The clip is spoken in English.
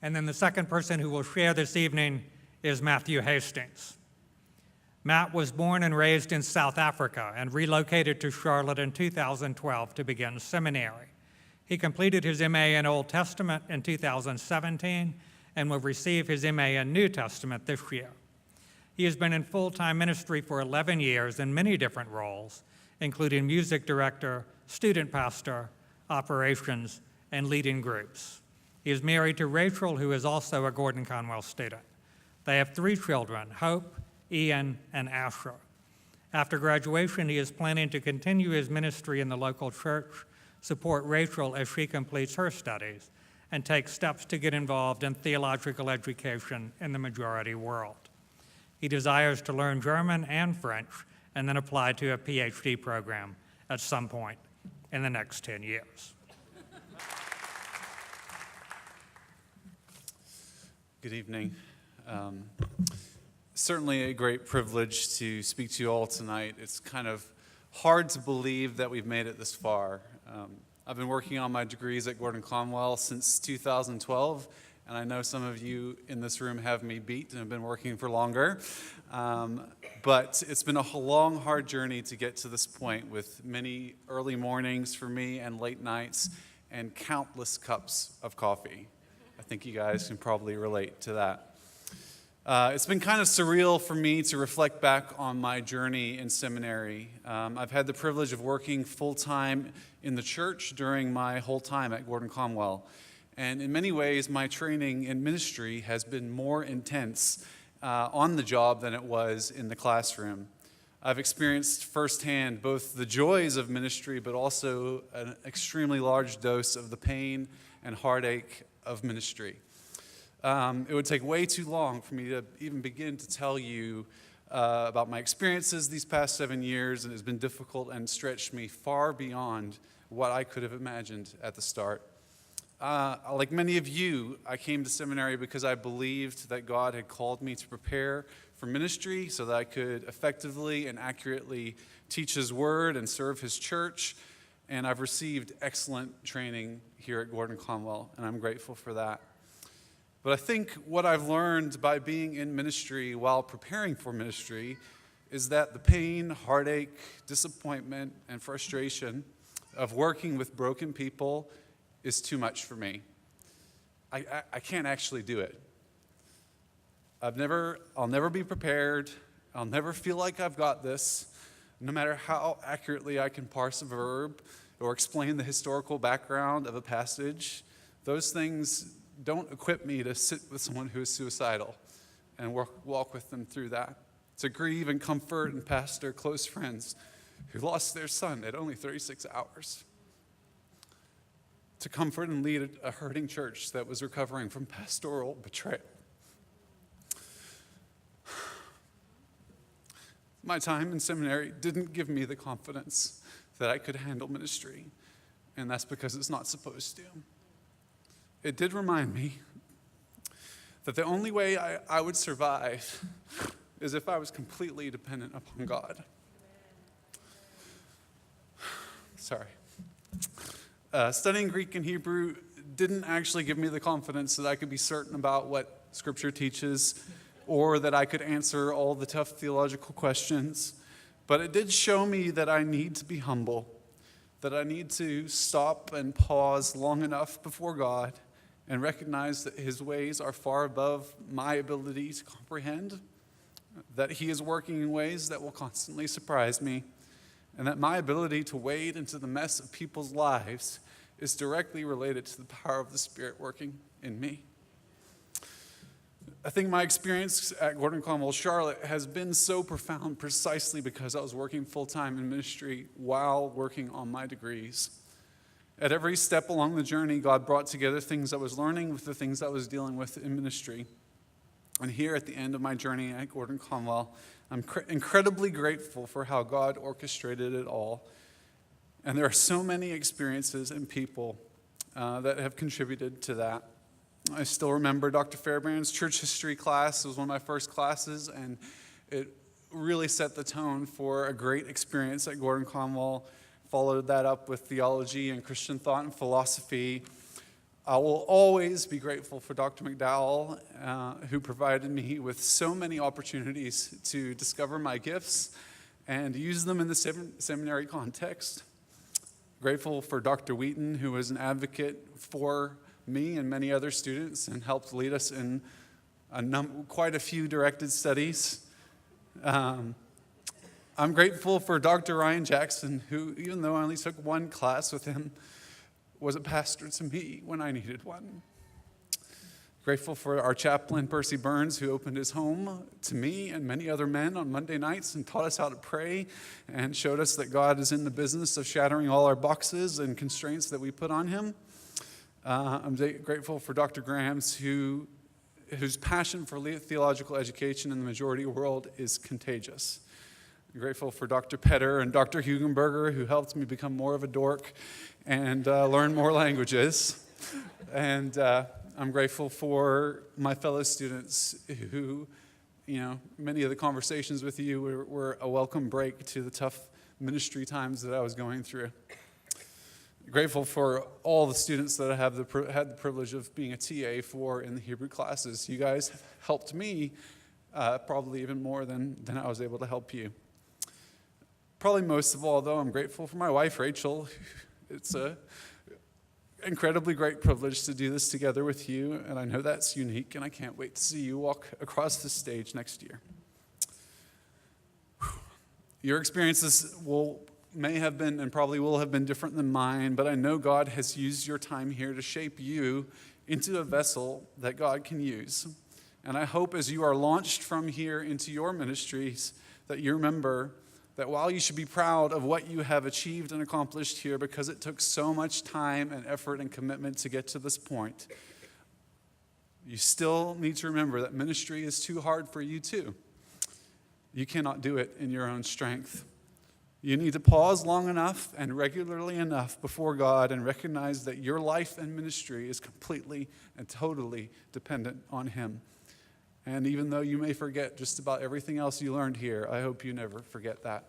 And then the second person who will share this evening is Matthew Hastings. Matt was born and raised in South Africa and relocated to Charlotte in 2012 to begin seminary. He completed his MA in Old Testament in 2017 and will receive his MA in New Testament this year. He has been in full-time ministry for 11 years in many different roles, including music director, student pastor, operations, and leading groups. He is married to Rachel, who is also a Gordon-Conwell student. They have 3 children, Hope, Ian, and Asher. After graduation, he is planning to continue his ministry in the local church, support Rachel as she completes her studies, and take steps to get involved in theological education in the majority world. He desires to learn German and French and then apply to a PhD program at some point in the next 10 years. Good evening. Certainly a great privilege to speak to you all tonight. It's kind of hard to believe that we've made it this far. I've been working on my degrees at Gordon-Conwell since 2012, and I know some of you in this room have me beat and have been working for longer. But it's been a long, hard journey to get to this point, with many early mornings for me and late nights and countless cups of coffee. I think you guys can probably relate to that. It's been kind of surreal for me to reflect back on my journey in seminary. I've had the privilege of working full-time in the church during my whole time at Gordon-Conwell. And in many ways, my training in ministry has been more intense on the job than it was in the classroom. I've experienced firsthand both the joys of ministry, but also an extremely large dose of the pain and heartache of ministry. It would take way too long for me to even begin to tell you about my experiences these past 7 years, and it's been difficult and stretched me far beyond what I could have imagined at the start. Like many of you, I came to seminary because I believed that God had called me to prepare for ministry so that I could effectively and accurately teach His Word and serve His church. And I've received excellent training here at Gordon-Conwell, and I'm grateful for that. But I think what I've learned by being in ministry while preparing for ministry is that the pain, heartache, disappointment, and frustration of working with broken people is too much for me. I can't actually do it. I'll never be prepared. I'll never feel like I've got this, no matter how accurately I can parse a verb or explain the historical background of a passage. Those things don't equip me to sit with someone who is suicidal and walk with them through that, to grieve and comfort and pastor close friends who lost their son at only 36 hours, to comfort and lead a hurting church that was recovering from pastoral betrayal. My time in seminary didn't give me the confidence that I could handle ministry, and that's because it's not supposed to. It did remind me that the only way I would survive is if I was completely dependent upon God. Sorry. Studying Greek and Hebrew didn't actually give me the confidence that I could be certain about what Scripture teaches or that I could answer all the tough theological questions, but it did show me that I need to be humble, that I need to stop and pause long enough before God and recognize that His ways are far above my ability to comprehend, that He is working in ways that will constantly surprise me, and that my ability to wade into the mess of people's lives is directly related to the power of the Spirit working in me. I think my experience at Gordon-Conwell Charlotte has been so profound precisely because I was working full-time in ministry while working on my degrees. At every step along the journey, God brought together things I was learning with the things I was dealing with in ministry. And here at the end of my journey at Gordon-Conwell, I'm incredibly grateful for how God orchestrated it all. And there are so many experiences and people that have contributed to that. I still remember Dr. Fairbairn's church history class. It was one of my first classes, and it really set the tone for a great experience at Gordon-Conwell. Followed that up with theology and Christian thought and philosophy. I will always be grateful for Dr. McDowell, who provided me with so many opportunities to discover my gifts and use them in the seminary context. Grateful for Dr. Wheaton, who was an advocate for me and many other students and helped lead us in quite a few directed studies. I'm grateful for Dr. Ryan Jackson, who, even though I only took one class with him, was a pastor to me when I needed one. Grateful for our chaplain, Percy Burns, who opened his home to me and many other men on Monday nights and taught us how to pray and showed us that God is in the business of shattering all our boxes and constraints that we put on him. I'm grateful for Dr. Grahams, whose passion for theological education in the majority world is contagious. I'm grateful for Dr. Petter and Dr. Hugenberger, who helped me become more of a dork and learn more languages. And I'm grateful for my fellow students who, many of the conversations with you were a welcome break to the tough ministry times that I was going through. Grateful for all the students that I had the privilege of being a TA for in the Hebrew classes. You guys have helped me probably even more than I was able to help you. Probably most of all, though, I'm grateful for my wife, Rachel. It's an incredibly great privilege to do this together with you, and I know that's unique, and I can't wait to see you walk across the stage next year. Your experiences may have been and probably will have been different than mine, but I know God has used your time here to shape you into a vessel that God can use. And I hope as you are launched from here into your ministries that you remember that while you should be proud of what you have achieved and accomplished here because it took so much time and effort and commitment to get to this point, you still need to remember that ministry is too hard for you too. You cannot do it in your own strength. You need to pause long enough and regularly enough before God and recognize that your life and ministry is completely and totally dependent on Him. And even though you may forget just about everything else you learned here, I hope you never forget that.